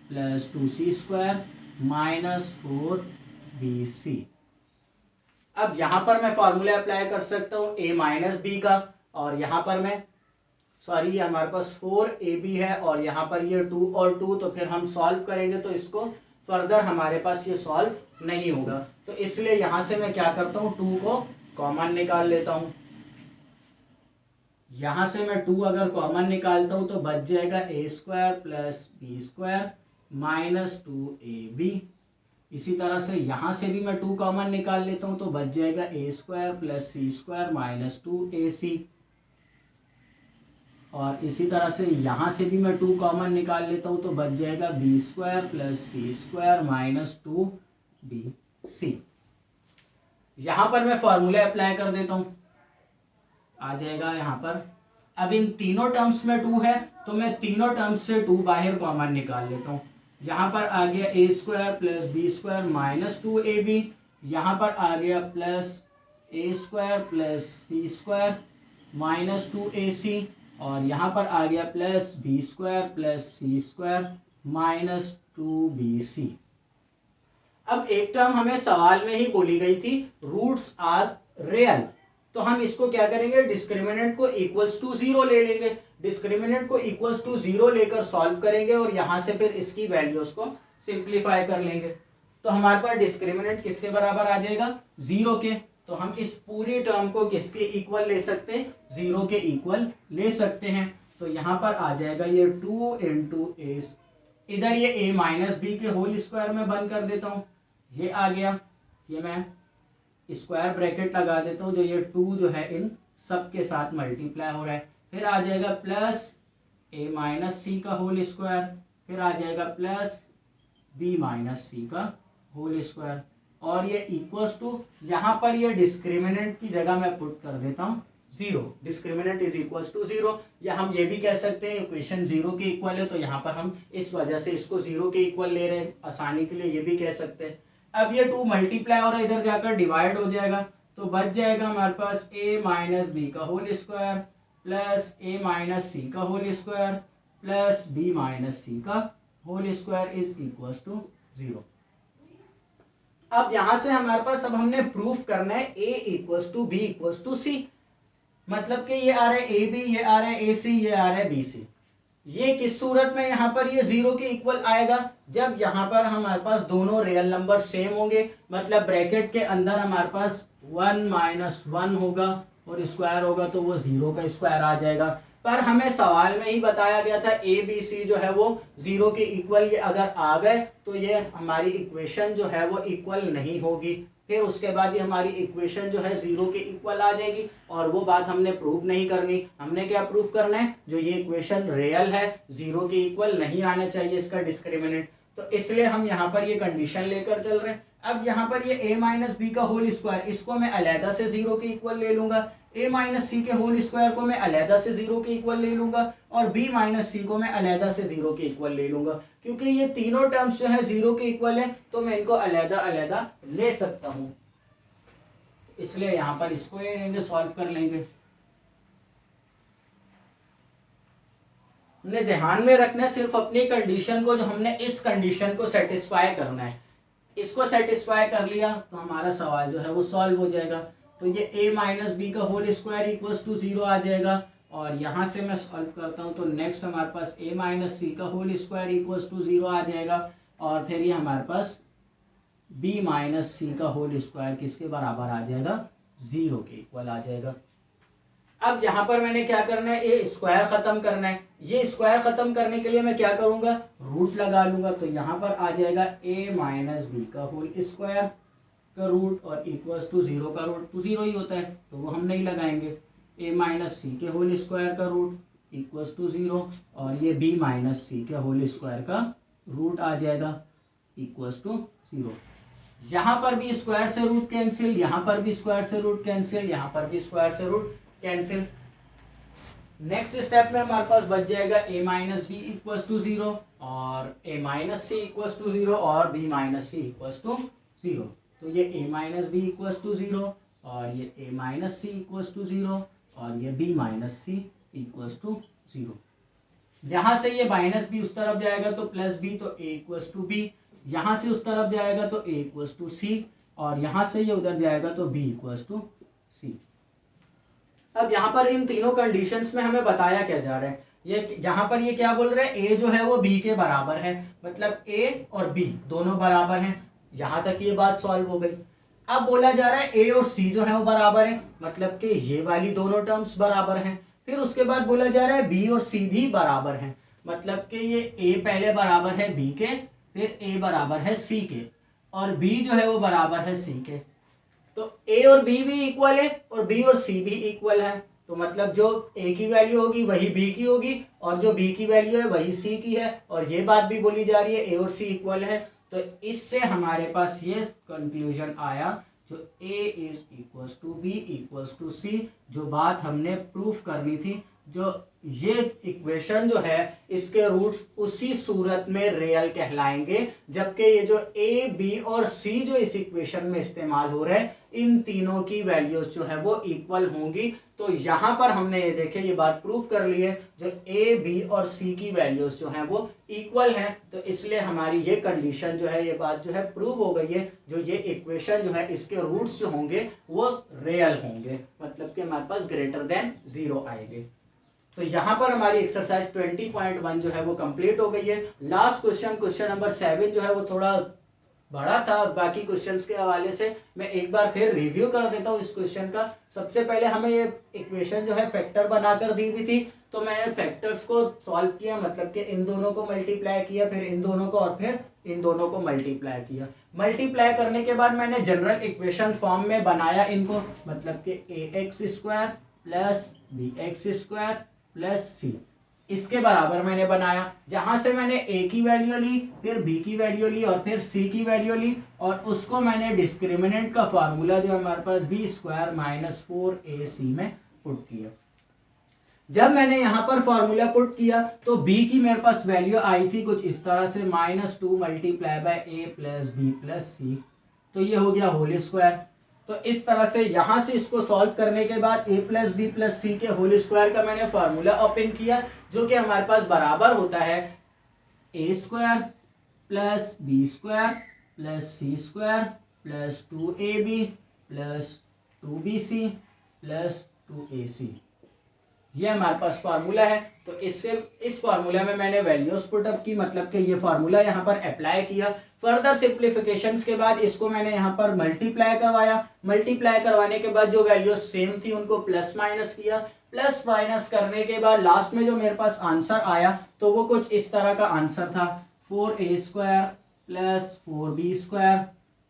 + 2C² -4BC। अब यहाँ पर मैं फॉर्मूला अप्लाई कर सकता हूँ A - B का, और यहाँ पर मैं सॉरी ये हमारे पास 4AB है और यहाँ पर ये 2 और 2, तो फिर हम सॉल्व करेंगे तो इसको फर्दर हमारे पास ये सॉल्व नहीं होगा। तो इसलिए यहाँ से मैं क्या करता हूँ 2 को कॉमन निकाल लेता हूँ। यहाँ से मैं 2 अगर कॉमन निकालता हूँ तो बच जाएगा A² + B² -2AB। इसी तरह से यहाँ से भी मैं 2 कॉमन निकाल लेता हूँ तो बच जाएगा A² + C² -2AC। और इसी तरह से यहाँ से भी मैं 2 कॉमन निकाल लेता हूँ तो बच जाएगा B² + C² -2BC। यहाँ पर मैं फॉर्मूले अप्लाई कर देता हूँ, आ जाएगा यहाँ पर। अब इन तीनों टर्म्स में 2 है तो मैं तीनों टर्म्स से 2 बाहर कॉमन निकाल लेता हूँ। यहाँ पर आ गया A² + B² -2AB, यहाँ पर आ गया +A² + C² -2AC, और यहाँ पर आ गया +B² + C² -2BC। अब एक टर्म हमें सवाल में ही बोली गई थी, रूट्स आर रियल। तो हम इसको क्या करेंगे, डिस्क्रिमिनेंट को इक्वल्स टू 0 ले लेंगे। डिस्क्रिमिनेंट को इक्वल्स टू 0 लेकर सॉल्व करेंगे और यहां से फिर इसकी वैल्यूज को सिंप्लीफाई कर लेंगे। तो हमारे पास डिस्क्रिमिनेंट किसके बराबर आ जाएगा, 0 के। तो हम इस पूरी टर्म को किसके इक्वल ले सकते हैं, 0 के इक्वल ले सकते हैं। तो यहाँ पर आ जाएगा ये 2 इंटू ए, इधर ये a माइनस बी के होल स्क्वायर में बंद कर देता हूँ, ये आ गया, ये मैं स्क्वायर ब्रैकेट लगा देता हूँ, जो ये 2 जो है इन सब के साथ मल्टीप्लाई हो रहा है। फिर आ जाएगा प्लस a माइनस सी का होल स्क्वायर, फिर आ जाएगा प्लस b माइनस सी का होल स्क्वायर, और ये इक्वल्स टू, यहाँ पर ये डिस्क्रिमिनेंट की जगह मैं पुट कर देता हूँ 0। डिस्क्रिमिनेंट इज इक्वल्स टू 0, या हम ये भी कह सकते हैं इक्वेशन 0 के इक्वल है, तो यहाँ पर हम इस वजह से इसको 0 के इक्वल ले रहे हैं, आसानी के लिए ये भी कह सकते हैं। अब ये 2 मल्टीप्लाई और इधर जाकर डिवाइड हो जाएगा, तो बच जाएगा हमारे पास a माइनस बी का whole square plus a minus C का whole square plus b minus C का whole square is equals to 0। अब यहां से हमारे पास अब हमने प्रूफ करना है a equals to B equals to C, मतलब कि ये आ रहा है ए बी, ये आ रहा है ए सी, ये आ रहा है बी सी। ये किस सूरत में यहाँ पर ये 0 के इक्वल आएगा, जब यहाँ पर हमारे पास दोनों रियल नंबर सेम होंगे, मतलब ब्रैकेट के अंदर हमारे पास 1 माइनस 1 होगा और स्क्वायर होगा, तो वो 0 का स्क्वायर आ जाएगा। पर हमें सवाल में ही बताया गया था ए बी सी जो है वो 0 के इक्वल, ये अगर आ गए तो ये हमारी इक्वेशन जो है वो इक्वल नहीं होगी, फिर उसके बाद ये हमारी इक्वेशन जो है 0 के इक्वल आ जाएगी, और वो बात हमने प्रूव नहीं करनी। हमने क्या प्रूव करना है, जो ये इक्वेशन रियल है 0 के इक्वल नहीं आना चाहिए इसका डिस्क्रिमिनेंट, तो इसलिए हम यहाँ पर ये कंडीशन लेकर चल रहे हैं। अब यहाँ पर ये a माइनस बी का होल स्क्वायर, इसको मैं अलहदा से 0 के इक्वल ले लूंगा, a माइनस सी के होल स्क्वायर को मैं अलहदा से 0 के इक्वल ले लूंगा, और b माइनस सी को मैं अलहदा से 0 के इक्वल ले लूंगा। क्योंकि ये तीनों टर्म्स जो है 0 के इक्वल है, तो मैं इनको अलहदा अलहदा ले सकता हूँ, इसलिए यहाँ पर इसको ले लेंगे, सॉल्व कर लेंगे। हमने ध्यान में रखना है सिर्फ अपनी कंडीशन को, जो हमने इस कंडीशन को सेटिस्फाई करना है, इसको सेटिस्फाई कर लिया तो हमारा सवाल जो है वो सॉल्व हो जाएगा। तो ये a माइनस बी का होल स्क्वायर इक्वल्स टू 0 आ जाएगा, और यहाँ से मैं सॉल्व करता हूँ तो नेक्स्ट हमारे पास a माइनस सी का होल स्क्वायर इक्वल्स टू 0 आ जाएगा, और फिर ये हमारे पास b माइनस सी का होल स्क्वायर किसके बराबर आ जाएगा, 0 के इक्वल आ जाएगा। अब यहाँ पर मैंने क्या करना है, ये स्क्वायर खत्म करना है। ये स्क्वायर खत्म करने के लिए मैं क्या करूंगा, रूट लगा लूंगा, तो यहाँ पर आ जाएगा a माइनस बी का होल स्क्वायर का रूट और इक्वल्स टू 0 का रूट, तो 0 ही होता है तो वो हम नहीं लगाएंगे। a माइनस सी के होल स्क्वायर का रूट इक्वल्स टू 0, और ये b माइनस सी के होल स्क्वायर का रूट आ जाएगा इक्वल्स टू 0। यहाँ पर भी स्क्वायर से रूट कैंसिल, यहाँ पर भी स्क्वायर से रूट कैंसिल, यहाँ पर भी स्क्वायर से रूट कैंसिल। नेक्स्ट स्टेप में हमारे पास बच जाएगा a minus B equals to 0 और a minus C equals to 0 और b minus C equals to 0। तो ये a minus B equals to 0 और ये a minus C equals to 0 और ये b minus C equals to 0। यहाँ से ये माइनस बी उस तरफ जाएगा तो प्लस बी, तो a इक्वल्स टू बी, यहाँ से उस तरफ जाएगा तो a इक्वल्स टू सी, और यहाँ से ये उधर जाएगा तो b इक्वल्स टू सी। अब यहाँ पर इन तीनों कंडीशंस में हमें बताया क्या जा रहा है, ये यहाँ पर ये क्या बोल रहे हैं, a जो है वो b के बराबर है, मतलब a और b दोनों बराबर हैं। यहाँ तक ये बात सॉल्व हो गई। अब बोला जा रहा है a और c जो है वो बराबर है, मतलब कि ये वाली दोनों टर्म्स बराबर हैं। फिर उसके बाद बोला जा रहा है b और c भी बराबर हैं, मतलब कि ये a पहले बराबर है b के, फिर a बराबर है c के, और b जो है वो बराबर है c के। तो a और b भी इक्वल है और b और c भी इक्वल है, तो मतलब जो a की वैल्यू होगी वही b की होगी, और जो b की वैल्यू है वही c की है, और ये बात भी बोली जा रही है a और c इक्वल है। तो इससे हमारे पास ये कंक्लूजन आया, जो a is equals to b equals to c, जो बात हमने प्रूफ करनी थी जो ये इक्वेशन जो है इसके रूट्स उसी सूरत में रियल कहलाएंगे, जबकि ये जो ए बी और सी जो इस इक्वेशन में इस्तेमाल हो रहे हैं इन तीनों की वैल्यूज जो है वो इक्वल होंगी। तो यहां पर हमने ये देखे ये बात प्रूव कर ली है, जो ए बी और सी की वैल्यूज जो है वो इक्वल हैं, तो इसलिए हमारी ये कंडीशन जो है ये बात जो है प्रूव हो गई है, जो ये इक्वेशन जो है इसके रूट्स जो होंगे वो रियल होंगे, मतलब कि हमारे पास ग्रेटर देन 0 आएंगे। तो यहाँ पर हमारी एक्सरसाइज 20.1 जो है वो कंप्लीट हो गई है। लास्ट क्वेश्चन नंबर 7 जो है वो थोड़ा बड़ा था बाकी क्वेश्चंस के हवाले से, मैं एक बार फिर रिव्यू कर देता हूँ इस क्वेश्चन का। सबसे पहले हमें ये इक्वेशन जो है फैक्टर बनाकर दी हुई थी, तो मैंने फैक्टर्स को सॉल्व किया, मतलब कि इन दोनों को मल्टीप्लाई किया, फिर इन दोनों को और फिर इन दोनों को मल्टीप्लाई किया। मल्टीप्लाई करने के बाद मैंने जनरल इक्वेशन फॉर्म में बनाया इनको, मतलब कि ax² प्लस bx² प्लस सी, इसके बराबर मैंने बनाया, जहां से मैंने a की वैल्यू ली, फिर b की वैल्यू ली और फिर c की वैल्यू ली, और उसको मैंने डिस्क्रिमिनेंट का फार्मूला जो हमारे पास b² माइनस 4ac में पुट किया। जब मैंने यहाँ पर फॉर्मूला पुट किया तो b की मेरे पास वैल्यू आई थी कुछ इस तरह से -2 multiply by a plus b plus C, तो ये हो गया होल स्क्वायर। तो इस तरह से यहाँ से इसको सॉल्व करने के बाद a plus B plus C के होल स्क्वायर का मैंने फार्मूला ओपन किया, जो कि हमारे पास बराबर होता है a² plus b² plus c² plus 2ab plus 2bc plus 2ac, ये हमारे पास फार्मूला है। तो इस फार्मूला में मैंने वैल्यूज पुट अप की, मतलब कि ये फार्मूला यहाँ पर अप्लाई किया। फर्दर सिंप्लीफिकेशंस के बाद इसको मैंने यहाँ पर मल्टीप्लाई करवाया, मल्टीप्लाई करवाने के बाद जो वैल्यूज सेम थी उनको प्लस माइनस किया, प्लस माइनस करने के बाद लास्ट में जो मेरे पास आंसर आया तो वो कुछ इस तरह का आंसर था, 4a² plus 4b²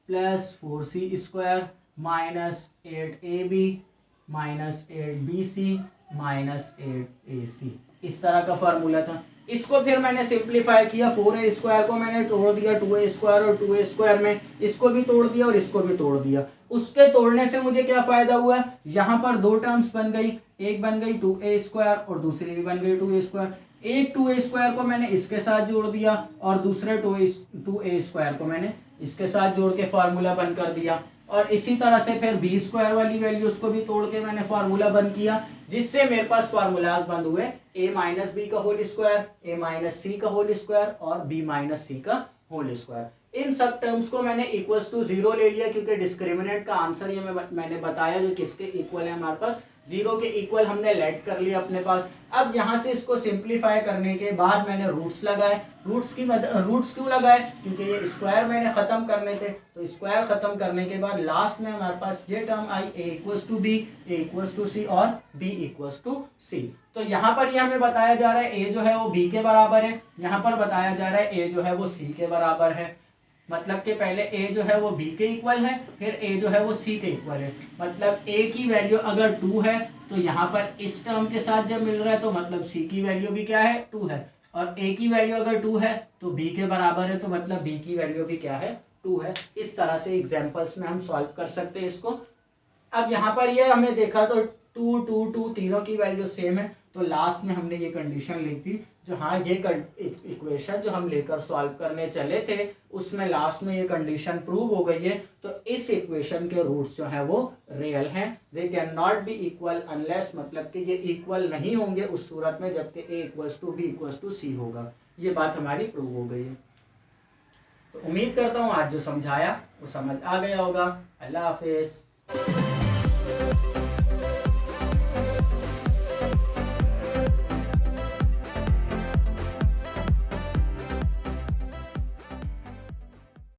plus 4c² minus 8ab minus 8bc minus 8ac, इस तरह का फार्मूला था। इसको फिर मैंने सिंप्लीफाई किया, 4a² को मैंने तोड़ दिया 2a² और 2a² में इसको भी तोड़ दिया और इसको भी तोड़ दिया। उसके तोड़ने से मुझे क्या फायदा हुआ, यहाँ पर दो टर्म्स बन गई, एक बन गई 2a² और दूसरी भी बन गई 2a²। एक 2a² को मैंने इसके साथ जोड़ दिया और दूसरे 2a² को मैंने इसके साथ जोड़ के फार्मूला बन कर दिया, और इसी तरह से फिर b² वाली वैल्यूज को भी तोड़ के मैंने फार्मूला बंद किया, जिससे मेरे पास फार्मूलाज बंद हुए a माइनस बी का whole square, a minus C का होल स्क्वायर और b माइनस सी का होल स्क्वायर। इन सब टर्म्स को मैंने इक्वल्स टू 0 ले लिया, क्योंकि डिस्क्रिमिनेंट का आंसर ये मैंने बताया जो किसके इक्वल है, हमारे पास 0 के इक्वल हमने लेट कर लिया अपने पास। अब यहाँ से इसको सिंप्लीफाई करने के बाद मैंने रूट्स लगाए। रूट्स क्यों लगाए, क्योंकि ये स्क्वायर मैंने खत्म करने थे, तो स्क्वायर खत्म करने के बाद लास्ट में हमारे पास ये टर्म आई a equals to B, a equals to C और b इक्वल्स टू सी। तो यहाँ पर ये हमें बताया जा रहा है a जो है वो b के बराबर है, यहाँ पर बताया जा रहा है a जो है वो c के बराबर है, मतलब कि पहले a जो है वो b के इक्वल है, फिर a जो है वो c के इक्वल है। मतलब a की वैल्यू अगर 2 है तो यहाँ पर इस टर्म के साथ जब मिल रहा है तो मतलब c की वैल्यू भी क्या है 2 है, और a की वैल्यू अगर 2 है तो b के बराबर है, तो मतलब b की वैल्यू भी क्या है 2 है। इस तरह से एग्जाम्पल्स में हम सॉल्व कर सकते हैं इसको। अब यहाँ पर ये हमने देखा तो 2 2 2 तीनों की वैल्यू सेम है, तो लास्ट में हमने ये कंडीशन लिख दी, जो हाँ ये इक्वेशन जो हम लेकर सॉल्व करने चले थे उसमें लास्ट में ये कंडीशन प्रूव हो गई है। तो इस इक्वेशन के रूट्स जो है वो रियल हैं, दे can not be equal unless, मतलब कि ये इक्वल नहीं होंगे उस सूरत में जबकि a equals to b equals to c होगा। ये बात हमारी प्रूव हो गई है। तो उम्मीद करता हूँ आज जो समझाया वो समझ आ गया होगा। अल्लाह हाफिज।